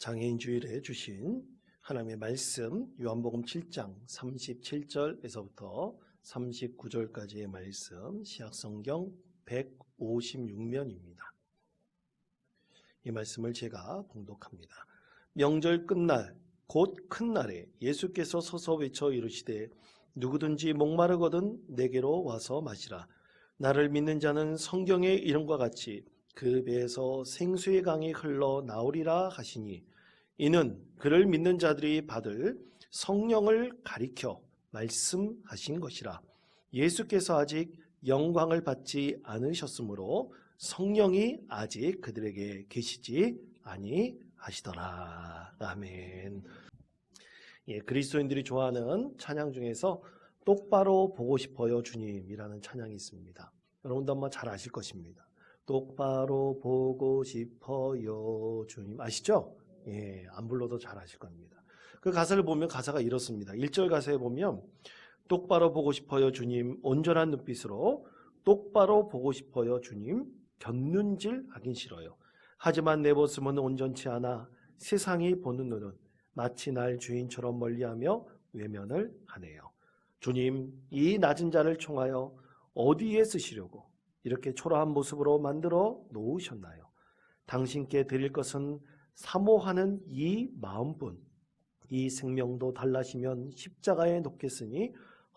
장애인 주일에 주신 하나님의 말씀 요한복음 7장 37절에서부터 39절까지의 말씀 시약성경 156면입니다. 이 말씀을 제가 봉독합니다. 명절 끝날 곧 큰 날에 예수께서 서서 외쳐 이르시되 누구든지 목마르거든 내게로 와서 마시라. 나를 믿는 자는 성경의 이름과 같이 그 배에서 생수의 강이 흘러 나오리라 하시니 이는 그를 믿는 자들이 받을 성령을 가리켜 말씀하신 것이라. 예수께서 아직 영광을 받지 않으셨으므로 성령이 아직 그들에게 계시지 아니하시더라. 아멘. 그리스도인들이 좋아하는 찬양 중에서 똑바로 보고 싶어요 주님이라는 찬양이 있습니다. 여러분도 아마 잘 아실 것입니다. 똑바로 보고 싶어요 주님, 아시죠? 안 불러도 잘 아실 겁니다. 그 가사를 보면 가사가 이렇습니다. 1절 가사에 보면 똑바로 보고 싶어요 주님, 온전한 눈빛으로 똑바로 보고 싶어요 주님, 곁눈질 하긴 싫어요. 하지만 내 모습은 온전치 않아 세상이 보는 눈은 마치 날 주인처럼 멀리하며 외면을 하네요. 주님, 이 낮은 자를 총하여 어디에 쓰시려고 이렇게 초라한 모습으로 만들어 놓으셨나요? 당신께 드릴 것은 사모하는 이 마음뿐. 이 생명도 달라시면 십자가에 놓겠으니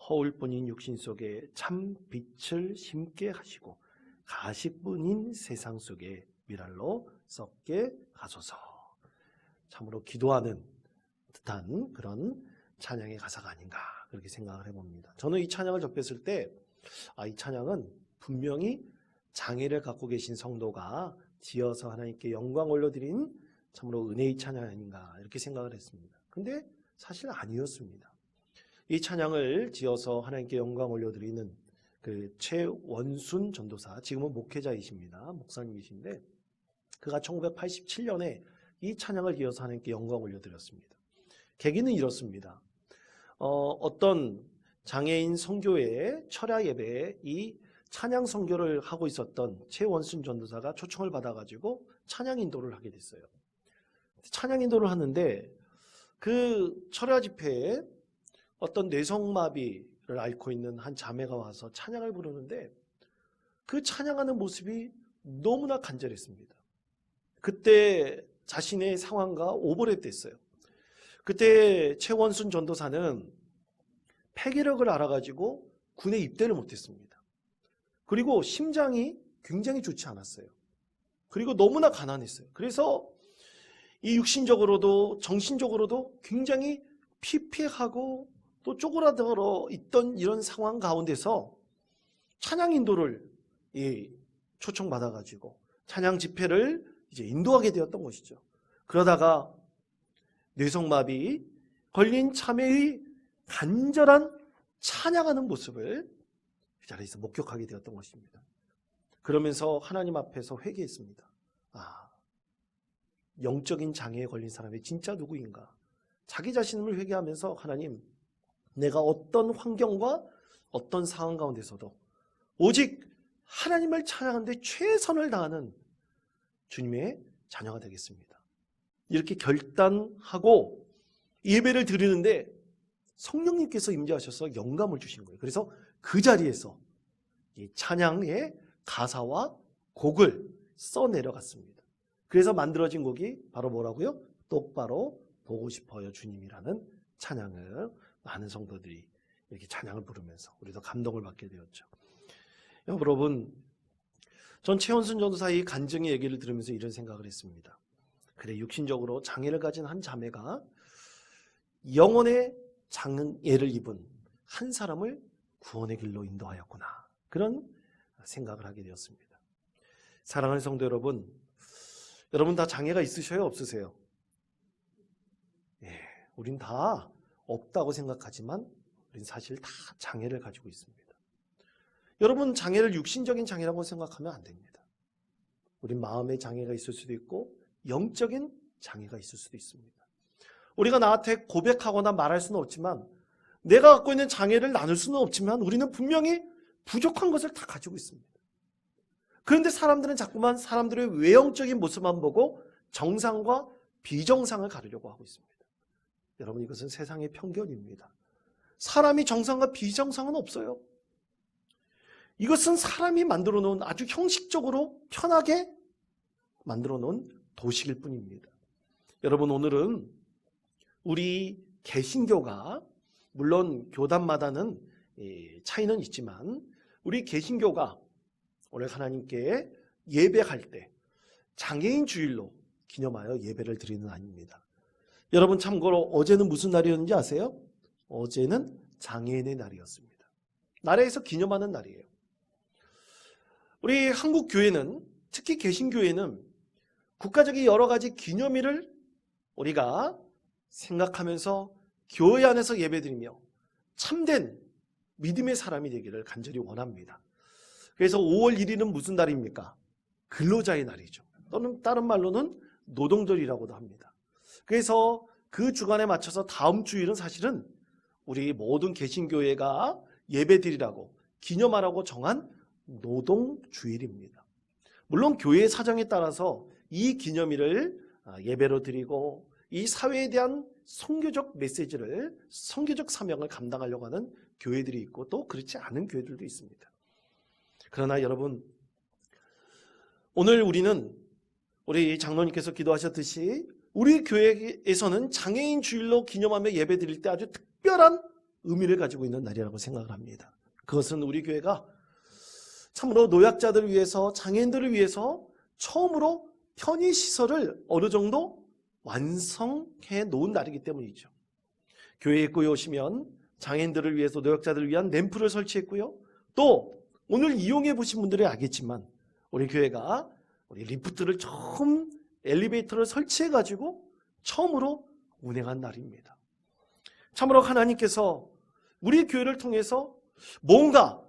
허울뿐인 육신 속에 참 빛을 심게 하시고 가식뿐인 세상 속에 미랄로 썩게 하소서. 참으로 기도하는 듯한 그런 찬양의 가사가 아닌가 그렇게 생각을 해봅니다. 저는 이 찬양을 접했을 때 이 찬양은 분명히 장애를 갖고 계신 성도가 지어서 하나님께 영광 올려드린 참으로 은혜의 찬양 아닌가 이렇게 생각을 했습니다. 근데 사실 아니었습니다. 이 찬양을 지어서 하나님께 영광 올려드리는 그 최원순 전도사, 지금은 목회자이십니다. 목사님이신데 그가 1987년에 이 찬양을 지어서 하나님께 영광 올려드렸습니다. 계기는 이렇습니다. 어떤 장애인 선교회의 철야 예배에 이 찬양 선교를 하고 있었던 최원순 전도사가 초청을 받아가지고 찬양 인도를 하게 됐어요. 찬양 인도를 하는데 그 철야 집회에 어떤 뇌성마비를 앓고 있는 한 자매가 와서 찬양을 부르는데 그 찬양하는 모습이 너무나 간절했습니다. 그때 자신의 상황과 오버랩됐어요. 그때 최원순 전도사는 폐기력을 알아가지고 군에 입대를 못했습니다. 그리고 심장이 굉장히 좋지 않았어요. 그리고 너무나 가난했어요. 그래서 이 육신적으로도 정신적으로도 굉장히 피폐하고 또 쪼그라들어 있던 이런 상황 가운데서 찬양 인도를 초청받아가지고 찬양 집회를 이제 인도하게 되었던 것이죠. 그러다가 뇌성마비 걸린 자매의 간절한 찬양하는 모습을 그 자리에서 목격하게 되었던 것입니다. 그러면서 하나님 앞에서 회개했습니다. 영적인 장애에 걸린 사람이 진짜 누구인가? 자기 자신을 회개하면서 하나님, 내가 어떤 환경과 어떤 상황 가운데서도 오직 하나님을 찬양하는데 최선을 다하는 주님의 자녀가 되겠습니다. 이렇게 결단하고 예배를 드리는데 성령님께서 임재하셔서 영감을 주신 거예요. 그래서 그 자리에서 이 찬양의 가사와 곡을 써내려갔습니다. 그래서 만들어진 곡이 바로 뭐라고요? 똑바로 보고 싶어요 주님이라는 찬양을 많은 성도들이 이렇게 찬양을 부르면서 우리도 감동을 받게 되었죠. 여러분, 전 최원순 전도사의 간증의 얘기를 들으면서 이런 생각을 했습니다. 그래, 육신적으로 장애를 가진 한 자매가 영혼의 장애를 입은 한 사람을 구원의 길로 인도하였구나, 그런 생각을 하게 되었습니다. 사랑하는 성도 여러분, 여러분 다 장애가 있으셔요? 없으세요? 우린 다 없다고 생각하지만 우린 사실 다 장애를 가지고 있습니다. 여러분, 장애를 육신적인 장애라고 생각하면 안 됩니다. 우린 마음의 장애가 있을 수도 있고 영적인 장애가 있을 수도 있습니다. 우리가 나한테 고백하거나 말할 수는 없지만, 내가 갖고 있는 장애를 나눌 수는 없지만 우리는 분명히 부족한 것을 다 가지고 있습니다. 그런데 사람들은 자꾸만 사람들의 외형적인 모습만 보고 정상과 비정상을 가르려고 하고 있습니다. 여러분, 이것은 세상의 편견입니다. 사람이 정상과 비정상은 없어요. 이것은 사람이 만들어 놓은 아주 형식적으로 편하게 만들어 놓은 도식일 뿐입니다. 여러분, 오늘은 우리 개신교가 물론 교단마다는 차이는 있지만 우리 개신교가 오늘 하나님께 예배할 때 장애인 주일로 기념하여 예배를 드리는 날입니다. 여러분, 참고로 어제는 무슨 날이었는지 아세요? 어제는 장애인의 날이었습니다. 나라에서 기념하는 날이에요. 우리 한국 교회는, 특히 개신교회는 국가적인 여러 가지 기념일을 우리가 생각하면서 교회 안에서 예배드리며 참된 믿음의 사람이 되기를 간절히 원합니다. 그래서 5월 1일은 무슨 날입니까? 근로자의 날이죠. 또는 다른 말로는 노동절이라고도 합니다. 그래서 그 주간에 맞춰서 다음 주일은 사실은 우리 모든 개신교회가 예배드리라고 기념하라고 정한 노동주일입니다. 물론 교회의 사정에 따라서 이 기념일을 예배로 드리고 이 사회에 대한 선교적 메시지를, 선교적 사명을 감당하려고 하는 교회들이 있고 또 그렇지 않은 교회들도 있습니다. 그러나 여러분, 오늘 우리 장로님께서 기도하셨듯이 우리 교회에서는 장애인 주일로 기념하며 예배 드릴 때 아주 특별한 의미를 가지고 있는 날이라고 생각을 합니다. 그것은 우리 교회가 참으로 노약자들을 위해서, 장애인들을 위해서 처음으로 편의시설을 어느 정도 완성해 놓은 날이기 때문이죠. 교회에 오시면 장애인들을 위해서, 노약자들을 위한 램프를 설치했고요. 또 오늘 이용해 보신 분들이 알겠지만 우리 교회가 우리 리프트를 처음 엘리베이터를 설치해 가지고 처음으로 운행한 날입니다. 참으로 하나님께서 우리 교회를 통해서 뭔가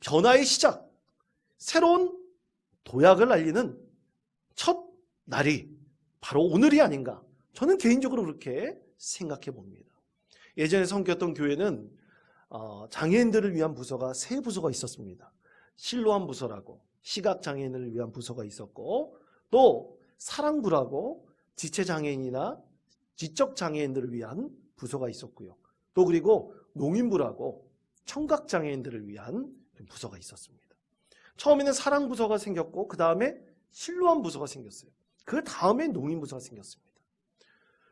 변화의 시작, 새로운 도약을 알리는 첫 날이 바로 오늘이 아닌가, 저는 개인적으로 그렇게 생각해 봅니다. 예전에 섬겼던 교회는 장애인들을 위한 부서가 세 부서가 있었습니다. 실로암 부서라고 시각장애인을 위한 부서가 있었고, 또 사랑부라고 지체장애인이나 지적장애인들을 위한 부서가 있었고요. 또 그리고 농인부라고 청각장애인들을 위한 부서가 있었습니다. 처음에는 사랑부서가 생겼고 그 다음에 실로암 부서가 생겼어요. 그 다음에 농인부서가 생겼습니다.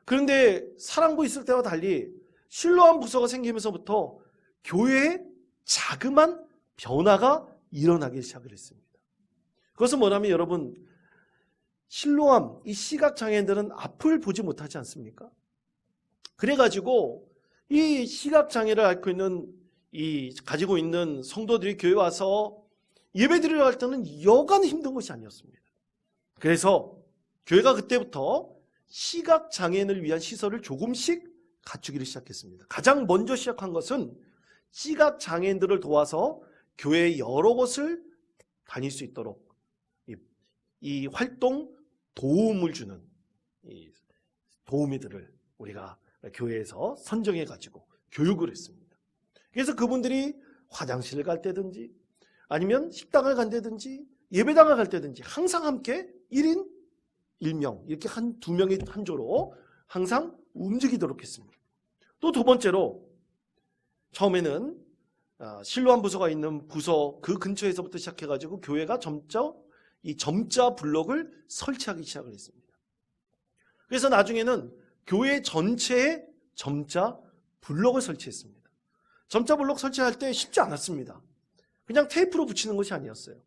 그런데 사랑부 있을 때와 달리 실로암 부서가 생기면서부터 교회에 자그만 변화가 일어나기 시작을 했습니다. 그것은 뭐냐면 여러분, 실로암, 이 시각장애인들은 앞을 보지 못하지 않습니까? 그래가지고 이 시각장애를 앓고 있는, 가지고 있는 성도들이 교회 와서 예배드리러 갈 때는 여간 힘든 것이 아니었습니다. 그래서 교회가 그때부터 시각장애인을 위한 시설을 조금씩 갖추기를 시작했습니다. 가장 먼저 시작한 것은 시각장애인들을 도와서 교회의 여러 곳을 다닐 수 있도록 이 활동 도움을 주는 이 도우미들을 우리가 교회에서 선정해 가지고 교육을 했습니다. 그래서 그분들이 화장실을 갈 때든지 아니면 식당을 간다든지 예배당을 갈 때든지 항상 함께 1인 1명 이렇게 두 명이 한 조로 항상 움직이도록 했습니다. 또 두 번째로, 처음에는 실로암 부서가 있는 부서 그 근처에서부터 시작해가지고 교회가 점차 이 점자 블록을 설치하기 시작을 했습니다. 그래서 나중에는 교회 전체에 점자 블록을 설치했습니다. 점자 블록 설치할 때 쉽지 않았습니다. 그냥 테이프로 붙이는 것이 아니었어요.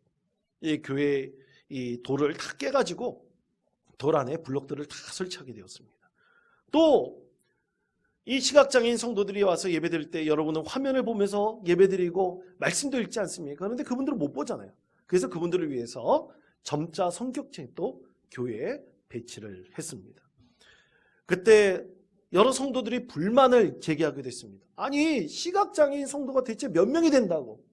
이 교회 이 돌을 다 깨가지고 돌 안에 블록들을 다 설치하게 되었습니다. 또 이 시각장애인 성도들이 와서 예배드릴 때 여러분은 화면을 보면서 예배드리고 말씀도 읽지 않습니까? 그런데 그분들은 못 보잖아요. 그래서 그분들을 위해서 점자 성격책도 교회에 배치를 했습니다. 그때 여러 성도들이 불만을 제기하게 됐습니다. 아니, 시각장애인 성도가 대체 몇 명이 된다고?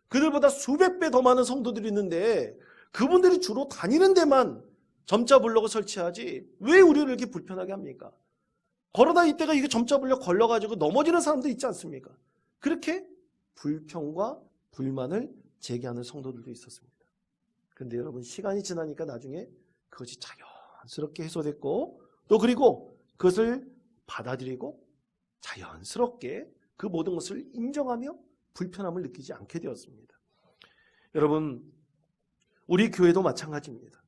그들보다 수백 배 더 많은 성도들이 있는데 그분들이 주로 다니는 데만 점자 블록을 설치하지 왜 우리를 이렇게 불편하게 합니까? 걸어다닐 때가 이게 점자 블록 걸려가지고 넘어지는 사람도 있지 않습니까? 그렇게 불평과 불만을 제기하는 성도들도 있었습니다. 그런데 여러분, 시간이 지나니까 나중에 그것이 자연스럽게 해소됐고 또 그리고 그것을 받아들이고 자연스럽게 그 모든 것을 인정하며 불편함을 느끼지 않게 되었습니다. 여러분, 우리 교회도 마찬가지입니다.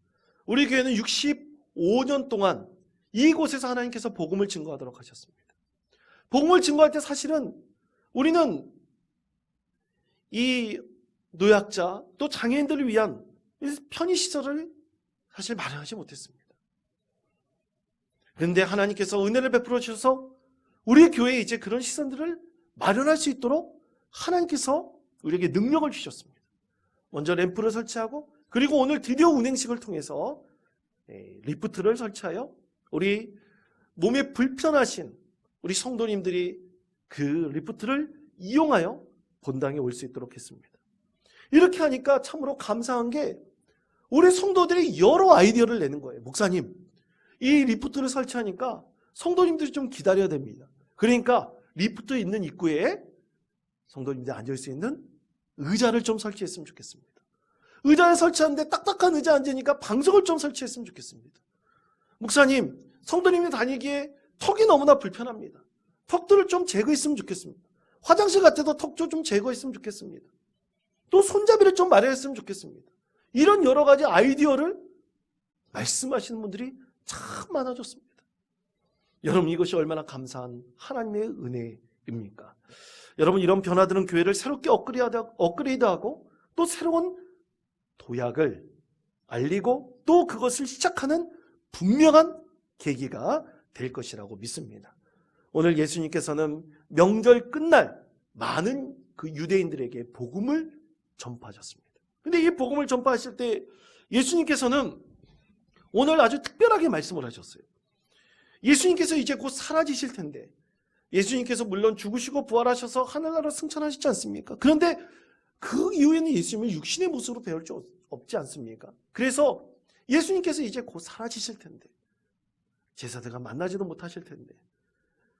우리 교회는 65년 동안 이곳에서 하나님께서 복음을 증거하도록 하셨습니다. 복음을 증거할 때 사실은 우리는 이 노약자 또 장애인들을 위한 편의시설을 사실 마련하지 못했습니다. 그런데 하나님께서 은혜를 베풀어 주셔서 우리 교회에 이제 그런 시설들을 마련할 수 있도록 하나님께서 우리에게 능력을 주셨습니다. 먼저 램프를 설치하고 그리고 오늘 드디어 운행식을 통해서 리프트를 설치하여 우리 몸에 불편하신 우리 성도님들이 그 리프트를 이용하여 본당에 올 수 있도록 했습니다. 이렇게 하니까 참으로 감사한 게 우리 성도들이 여러 아이디어를 내는 거예요. 목사님, 이 리프트를 설치하니까 성도님들이 좀 기다려야 됩니다. 그러니까 리프트 있는 입구에 성도님들이 앉을 수 있는 의자를 좀 설치했으면 좋겠습니다. 의자를 설치하는데 딱딱한 의자 앉으니까 방석을 좀 설치했으면 좋겠습니다. 목사님, 성도님이 다니기에 턱이 너무나 불편합니다. 턱들을 좀 제거했으면 좋겠습니다. 화장실 같아도 턱 좀 제거했으면 좋겠습니다. 또 손잡이를 좀 마련했으면 좋겠습니다. 이런 여러 가지 아이디어를 말씀하시는 분들이 참 많아졌습니다. 여러분, 이것이 얼마나 감사한 하나님의 은혜입니까? 여러분, 이런 변화들은 교회를 새롭게 업그레이드하고 또 새로운 도약을 알리고 또 그것을 시작하는 분명한 계기가 될 것이라고 믿습니다. 오늘 예수님께서는 명절 끝날 많은 그 유대인들에게 복음을 전파하셨습니다. 근데 이 복음을 전파하실 때 예수님께서는 오늘 아주 특별하게 말씀을 하셨어요. 예수님께서 이제 곧 사라지실 텐데, 예수님께서 물론 죽으시고 부활하셔서 하늘나라로 승천하시지 않습니까? 그런데 그 이후에는 예수님을 육신의 모습으로 배울 수 없지 않습니까? 그래서 예수님께서 이제 곧 사라지실 텐데, 제자들과 만나지도 못하실 텐데,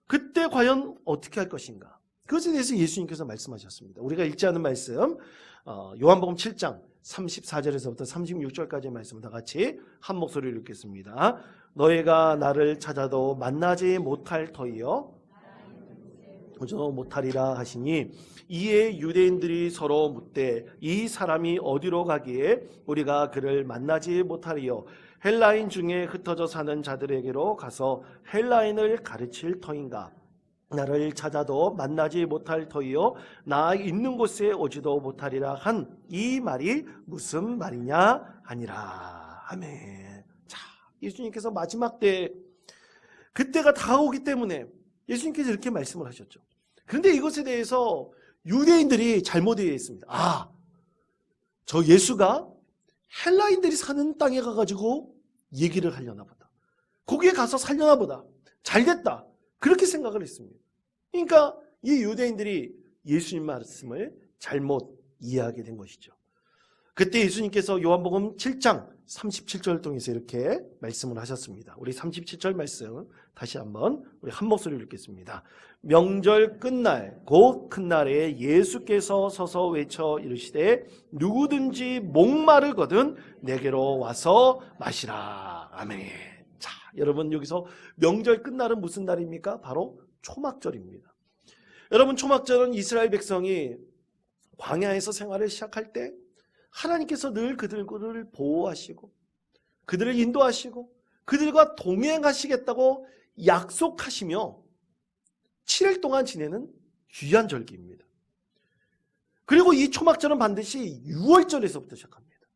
그때 과연 어떻게 할 것인가? 그것에 대해서 예수님께서 말씀하셨습니다. 우리가 읽지 않은 말씀, 요한복음 7장 34절에서부터 36절까지의 말씀을 다 같이 한 목소리로 읽겠습니다. 너희가 나를 찾아도 만나지 못할 터이요 도저 못하리라 하시니, 이에 유대인들이 서로 묻되 이 사람이 어디로 가기에 우리가 그를 만나지 못하리요? 헬라인 중에 흩어져 사는 자들에게로 가서 헬라인을 가르칠 터인가? 나를 찾아도 만나지 못할 터이요 나 있는 곳에 오지도 못하리라 한 이 말이 무슨 말이냐 하니라. 아멘. 자, 예수님께서 마지막 때 그때가 다가오기 때문에 예수님께서 이렇게 말씀을 하셨죠. 그런데 이것에 대해서 유대인들이 잘못 이해했습니다. 아, 저 예수가 헬라인들이 사는 땅에 가가지고 얘기를 하려나 보다. 거기에 가서 살려나 보다. 잘됐다. 그렇게 생각을 했습니다. 그러니까 이 유대인들이 예수님 말씀을 잘못 이해하게 된 것이죠. 그때 예수님께서 요한복음 7장 37절을 통해서 이렇게 말씀을 하셨습니다. 우리 37절 말씀 다시 한번 우리 한 목소리로 읽겠습니다. 명절 끝날 곧 큰 날에 예수께서 서서 외쳐 이르시되 누구든지 목마르거든 내게로 와서 마시라. 아멘. 자, 여러분, 여기서 명절 끝날은 무슨 날입니까? 바로 초막절입니다. 여러분, 초막절은 이스라엘 백성이 광야에서 생활을 시작할 때 하나님께서 늘 그들을 보호하시고 그들을 인도하시고 그들과 동행하시겠다고 약속하시며 7일 동안 지내는 귀한 절기입니다. 그리고 이 초막절은 반드시 6월절에서부터 시작합니다.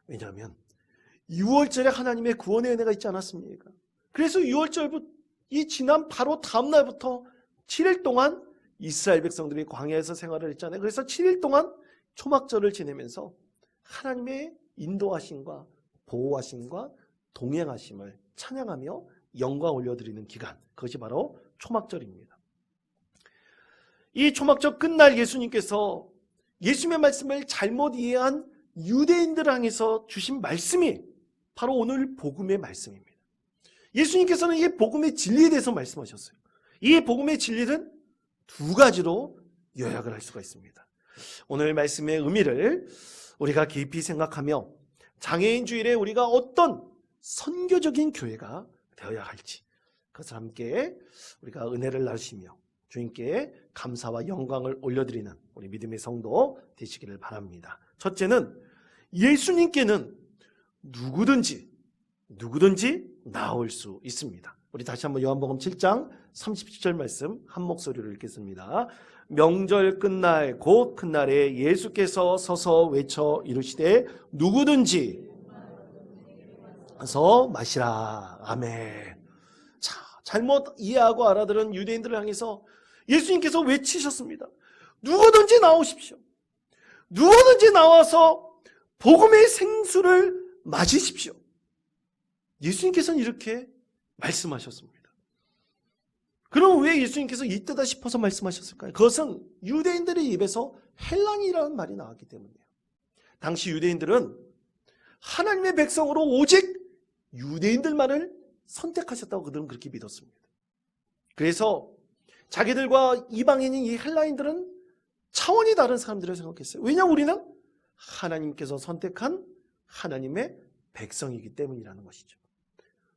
왜냐하면 6월절에 하나님의 구원의 은혜가 있지 않았습니까? 그래서 6월절부터 이 지난 바로 다음 날부터 7일 동안 이스라엘 백성들이 광야에서 생활을 했잖아요. 그래서 7일 동안 초막절을 지내면서 하나님의 인도하심과 보호하심과 동행하심을 찬양하며 영광 올려드리는 기간, 그것이 바로 초막절입니다. 이 초막절 끝날 예수님께서 예수님의 말씀을 잘못 이해한 유대인들을 향해서 주신 말씀이 바로 오늘 복음의 말씀입니다. 예수님께서는 이 복음의 진리에 대해서 말씀하셨어요. 이 복음의 진리는 두 가지로 요약을 할 수가 있습니다. 오늘 말씀의 의미를 우리가 깊이 생각하며 장애인 주일에 우리가 어떤 선교적인 교회가 되어야 할지 그것을 함께 우리가 은혜를 나누시며 주님께 감사와 영광을 올려드리는 우리 믿음의 성도 되시기를 바랍니다. 첫째는 예수님께는 누구든지 나올 수 있습니다. 우리 다시 한번 요한복음 7장 37절 말씀 한 목소리로 읽겠습니다. 명절 끝날 곧 큰 날에 예수께서 서서 외쳐 이르시되 누구든지 와서 마시라. 아멘. 자, 잘못 이해하고 알아들은 유대인들을 향해서 예수님께서 외치셨습니다. 누구든지 나오십시오. 누구든지 나와서 복음의 생수를 마시십시오. 예수님께서는 이렇게 말씀하셨습니다. 그럼 왜 예수님께서 이때다 싶어서 말씀하셨을까요? 그것은 유대인들의 입에서 헬란이라는 말이 나왔기 때문이에요. 당시 유대인들은 하나님의 백성으로 오직 유대인들만을 선택하셨다고 그들은 그렇게 믿었습니다. 그래서 자기들과 이방인인 이 헬라인들은 차원이 다른 사람들을 생각했어요. 왜냐하면 우리는 하나님께서 선택한 하나님의 백성이기 때문이라는 것이죠.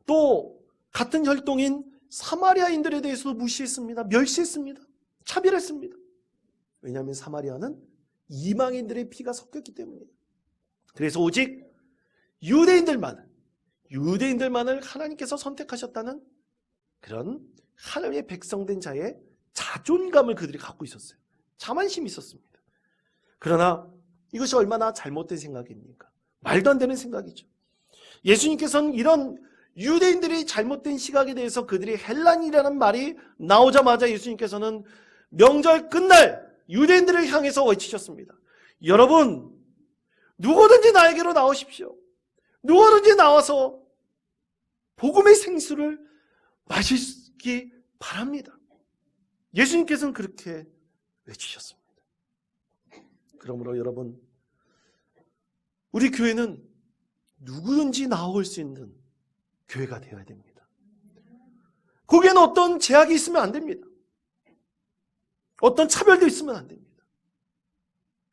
또 같은 혈통인 사마리아인들에 대해서도 무시했습니다. 멸시했습니다. 차별했습니다. 왜냐하면 사마리아는 이방인들의 피가 섞였기 때문이에요. 그래서 오직 유대인들만을 하나님께서 선택하셨다는 그런 하나님의 백성된 자의 자존감을 그들이 갖고 있었어요. 자만심이 있었습니다. 그러나 이것이 얼마나 잘못된 생각입니까? 말도 안 되는 생각이죠. 예수님께서는 이런 유대인들의 잘못된 시각에 대해서 그들이 헬란이라는 말이 나오자마자 예수님께서는 명절 끝날 유대인들을 향해서 외치셨습니다. 여러분, 누구든지 나에게로 나오십시오. 누구든지 나와서 복음의 생수를 마시기 바랍니다. 예수님께서는 그렇게 외치셨습니다. 그러므로 여러분, 우리 교회는 누구든지 나올 수 있는 교회가 되어야 됩니다. 거기에는 어떤 제약이 있으면 안 됩니다. 어떤 차별도 있으면 안 됩니다.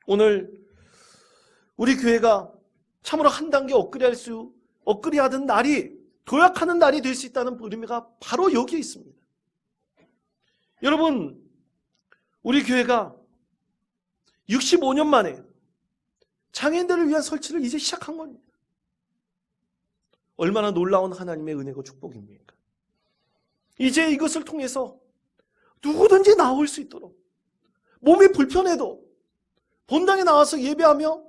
오늘 우리 교회가 참으로 한 단계 업그레이드하던 날이 도약하는 날이 될 수 있다는 의미가 바로 여기에 있습니다. 여러분, 우리 교회가 65년 만에 장애인들을 위한 설치를 이제 시작한 겁니다. 얼마나 놀라운 하나님의 은혜고 축복입니까? 이제 이것을 통해서 누구든지 나올 수 있도록 몸이 불편해도 본당에 나와서 예배하며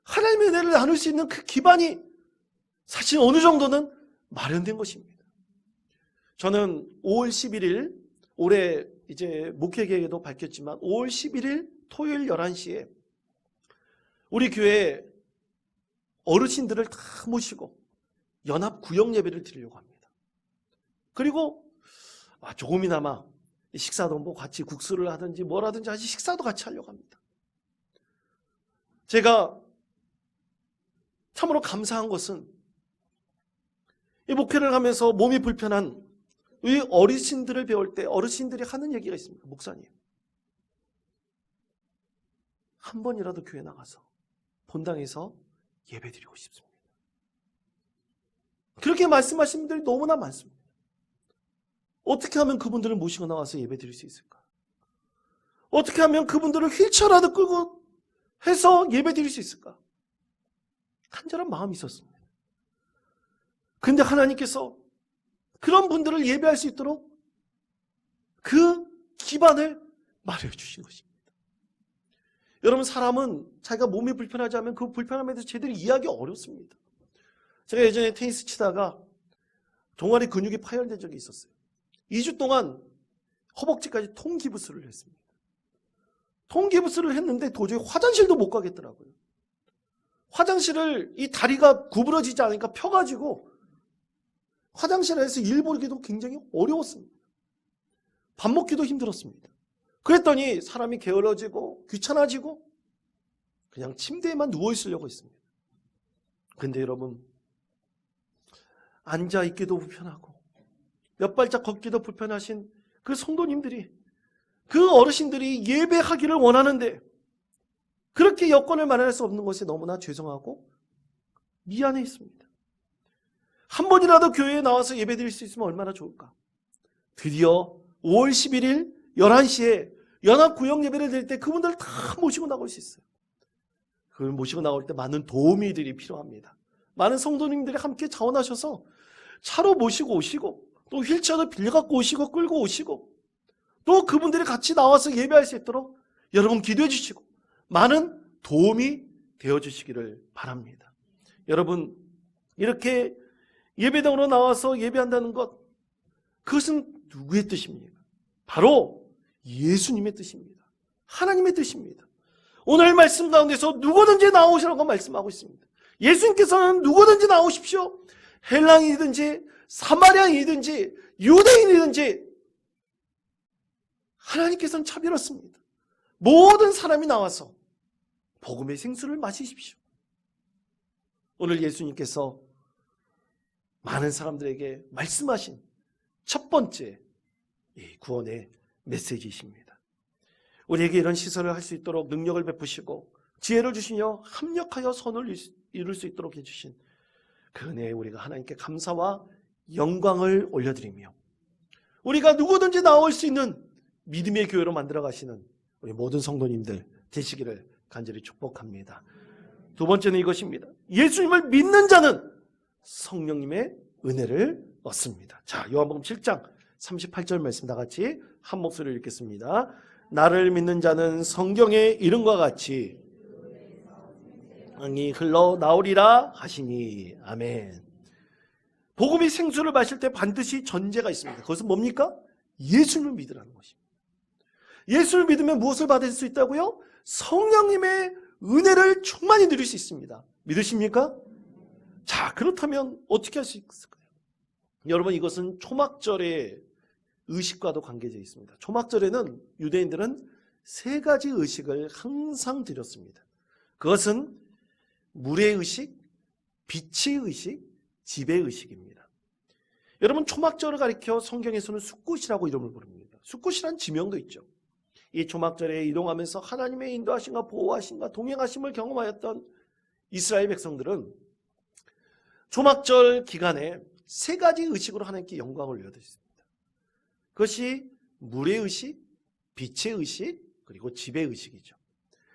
하나님의 은혜를 나눌 수 있는 그 기반이 사실 어느 정도는 마련된 것입니다. 저는 5월 11일 올해 이제 목회계획에도 밝혔지만 5월 11일 토요일 11시에 우리 교회 어르신들을 다 모시고 연합 구역 예배를 드리려고 합니다. 그리고 조금이나마 식사도 뭐 같이 국수를 하든지 뭘 하든지 아직 식사도 같이 하려고 합니다. 제가 참으로 감사한 것은 이 목회를 하면서 몸이 불편한 이 어르신들을 배울 때 어르신들이 하는 얘기가 있습니다. 목사님, 한 번이라도 교회 나가서 본당에서 예배드리고 싶습니다. 그렇게 말씀하시는 분들이 너무나 많습니다. 어떻게 하면 그분들을 모시고 나와서 예배드릴 수 있을까? 어떻게 하면 그분들을 휠체어라도 끌고 해서 예배드릴 수 있을까? 간절한 마음이 있었습니다. 그런데 하나님께서 그런 분들을 예배할 수 있도록 그 기반을 마련해 주신 것입니다. 여러분, 사람은 자기가 몸이 불편하지 않으면 그 불편함에 대해서 제대로 이해하기 어렵습니다. 제가 예전에 테니스 치다가 종아리 근육이 파열된 적이 있었어요. 2주 동안 허벅지까지 통기부스를 했습니다. 통기부스를 했는데 도저히 화장실도 못 가겠더라고요. 화장실을 이 다리가 구부러지지 않으니까 펴가지고 화장실에서 일 보기도 굉장히 어려웠습니다. 밥 먹기도 힘들었습니다. 그랬더니 사람이 게을러지고 귀찮아지고 그냥 침대에만 누워있으려고 했습니다. 근데 여러분, 앉아있기도 불편하고 몇 발짝 걷기도 불편하신 그 성도님들이, 그 어르신들이 예배하기를 원하는데 그렇게 여건을 마련할 수 없는 것이 너무나 죄송하고 미안해 했습니다. 한 번이라도 교회에 나와서 예배드릴 수 있으면 얼마나 좋을까. 드디어 5월 11일 11시에 연합구역 예배를 드릴 때 그분들 다 모시고 나올 수 있어요. 그걸 모시고 나올 때 많은 도우미들이 필요합니다. 많은 성도님들이 함께 자원하셔서 차로 모시고 오시고 또 휠체어도 빌려갖고 오시고 끌고 오시고 또 그분들이 같이 나와서 예배할 수 있도록 여러분 기도해 주시고 많은 도움이 되어주시기를 바랍니다. 여러분 이렇게 예배당으로 나와서 예배한다는 것, 그것은 누구의 뜻입니까? 바로 예수님의 뜻입니다. 하나님의 뜻입니다. 오늘 말씀 가운데서 누구든지 나오시라고 말씀하고 있습니다. 예수님께서는 누구든지 나오십시오. 헬라인이든지 사마리아인이든지 유대인이든지 하나님께서는 차별했습니다. 모든 사람이 나와서 복음의 생수를 마시십시오. 오늘 예수님께서 많은 사람들에게 말씀하신 첫 번째 구원의 메시지이십니다. 우리에게 이런 시설을 할 수 있도록 능력을 베푸시고 지혜를 주시며 합력하여 선을 이룰 수 있도록 해주신 그 은혜에 우리가 하나님께 감사와 영광을 올려드리며 우리가 누구든지 나올 수 있는 믿음의 교회로 만들어 가시는 우리 모든 성도님들 되시기를 간절히 축복합니다. 두 번째는 이것입니다. 예수님을 믿는 자는 성령님의 은혜를 얻습니다. 자, 요한복음 7장 38절 말씀 다 같이 한 목소리로 읽겠습니다. 나를 믿는 자는 성경의 이름과 같이 강이 흘러나오리라 하시니. 아멘. 복음이 생수를 마실 때 반드시 전제가 있습니다. 그것은 뭡니까? 예수를 믿으라는 것입니다. 예수를 믿으면 무엇을 받을 수 있다고요? 성령님의 은혜를 충만히 누릴 수 있습니다. 믿으십니까? 자, 그렇다면 어떻게 할 수 있을까요? 여러분, 이것은 초막절의 의식과도 관계되어 있습니다. 초막절에는 유대인들은 세 가지 의식을 항상 드렸습니다. 그것은 물의 의식, 빛의 의식, 지배의 의식입니다. 여러분, 초막절을 가리켜 성경에서는 숫굿이라고 이름을 부릅니다. 숫굿이란 지명도 있죠. 이 초막절에 이동하면서 하나님의 인도하심과 보호하심과 동행하심을 경험하였던 이스라엘 백성들은 초막절 기간에 세 가지 의식으로 하나님께 영광을 올려드렸습니다. 그것이 물의 의식, 빛의 의식, 그리고 지배의 의식이죠.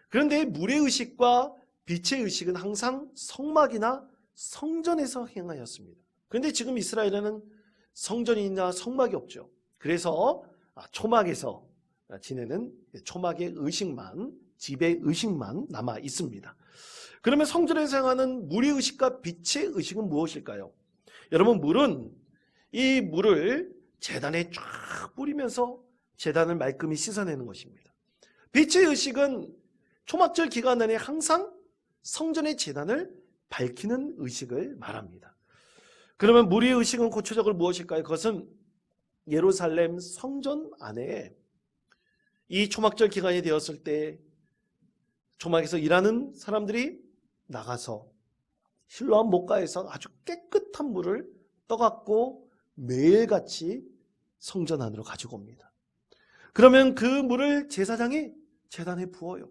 그런데 물의 의식과 빛의 의식은 항상 성막이나 성전에서 행하였습니다. 그런데 지금 이스라엘에는 성전이나 성막이 없죠. 그래서 초막에서 지내는 초막의 의식만, 지배의 의식만 남아 있습니다. 그러면 성전에서 행하는 물의 의식과 빛의 의식은 무엇일까요? 여러분, 물은 이 물을 제단에 쫙 뿌리면서 제단을 말끔히 씻어내는 것입니다. 빛의 의식은 초막절 기간 내내 항상 성전의 제단을 밝히는 의식을 말합니다. 그러면 물의 의식은 구체적으로 무엇일까요? 그것은 예루살렘 성전 안에 이 초막절 기간이 되었을 때 초막에서 일하는 사람들이 나가서 실로암 목가에서 아주 깨끗한 물을 떠갖고 매일같이 성전 안으로 가지고 옵니다. 그러면 그 물을 제사장이 제단에 부어요.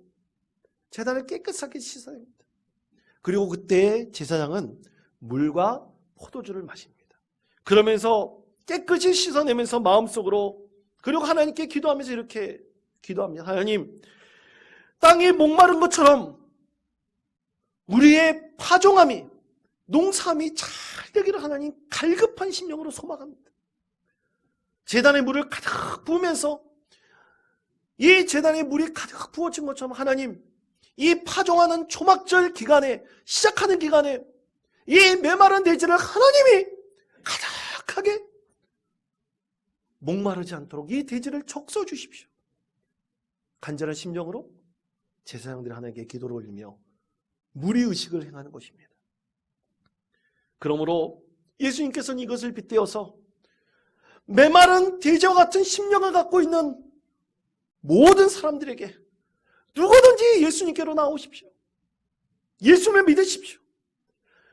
제단을 깨끗하게 씻어냅니다. 그리고 그때 제사장은 물과 포도주를 마십니다. 그러면서 깨끗이 씻어내면서 마음속으로, 그리고 하나님께 기도하면서 이렇게 기도합니다. 하나님, 땅이 목마른 것처럼 우리의 파종함이, 농사함이 잘 되기를 하나님 갈급한 심령으로 소망합니다. 제단에 물을 가득 부으면서 이 제단에 물이 가득 부어진 것처럼 하나님, 이 파종하는 초막절 기간에, 시작하는 기간에 이 메마른 대지를 하나님이 가득하게 목마르지 않도록 이 대지를 적셔 주십시오. 간절한 심령으로 제사장들이 하나님께 기도를 올리며 물의 의식을 행하는 것입니다. 그러므로 예수님께서는 이것을 빗대어서 메마른 대지와 같은 심령을 갖고 있는 모든 사람들에게 누구든지 예수님께로 나오십시오. 예수님을 믿으십시오.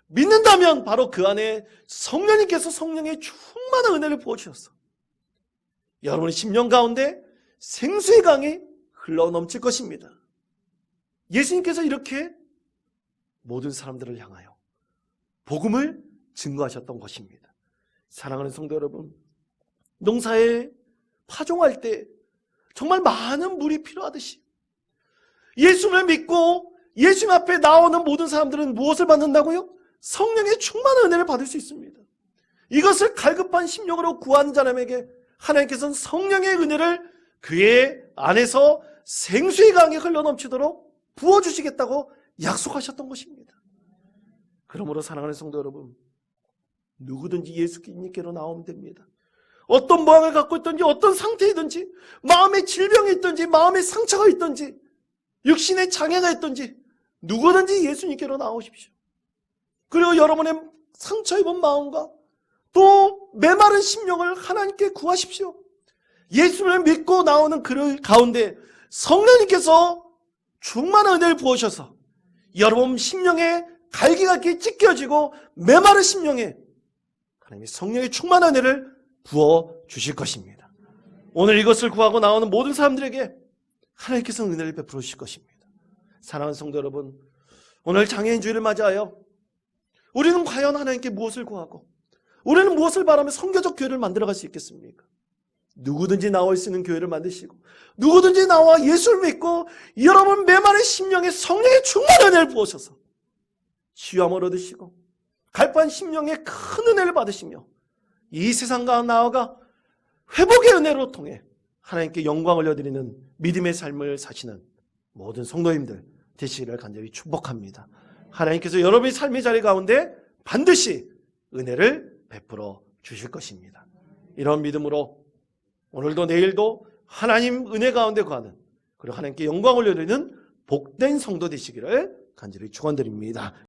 믿는다면 바로 그 안에 성령님께서 성령의 충만한 은혜를 부어주셔서 여러분의 심령 가운데 생수의 강이 흘러넘칠 것입니다. 예수님께서 이렇게 모든 사람들을 향하여 복음을 증거하셨던 것입니다. 사랑하는 성도 여러분, 농사에 파종할 때 정말 많은 물이 필요하듯이 예수를 믿고 예수님 앞에 나오는 모든 사람들은 무엇을 받는다고요? 성령의 충만한 은혜를 받을 수 있습니다. 이것을 갈급한 심령으로 구하는 사람에게 하나님께서는 성령의 은혜를 그의 안에서 생수의 강이 흘러넘치도록 부어주시겠다고 약속하셨던 것입니다. 그러므로 사랑하는 성도 여러분, 누구든지 예수님께로 나오면 됩니다. 어떤 모양을 갖고 있든지 어떤 상태이든지 마음의 질병이 있든지 마음의 상처가 있든지 육신의 장애가 있든지 누구든지 예수님께로 나오십시오. 그리고 여러분의 상처 입은 마음과 또 메마른 심령을 하나님께 구하십시오. 예수를 믿고 나오는 그 가운데 성령님께서 충만한 은혜를 부으셔서 여러분 심령에 갈기가 이렇게 찢겨지고 메마른 심령에 하나님의 성령의 충만한 은혜를 부어주실 것입니다. 오늘 이것을 구하고 나오는 모든 사람들에게 하나님께서 은혜를 베풀어 주실 것입니다. 사랑하는 성도 여러분, 오늘 장애인 주일을 맞이하여 우리는 과연 하나님께 무엇을 구하고 우리는 무엇을 바라며 선교적 교회를 만들어갈 수 있겠습니까? 누구든지 나올 수 있는 교회를 만드시고 누구든지 나와 예수를 믿고 여러분 메마른 심령에 성령의 충만한 은혜를 부으셔서 치유함을 얻으시고 갈pan 심령에 큰 은혜를 받으시며 이 세상과 나아가 회복의 은혜로 통해 하나님께 영광을 올려드리는 믿음의 삶을 사시는 모든 성도님들 되시기를 간절히 축복합니다. 하나님께서 여러분의 삶의 자리 가운데 반드시 은혜를 베풀어 주실 것입니다. 이런 믿음으로 오늘도 내일도 하나님 은혜 가운데 거하는 그리고 하나님께 영광을 올려드리는 복된 성도 되시기를 간절히 축원드립니다.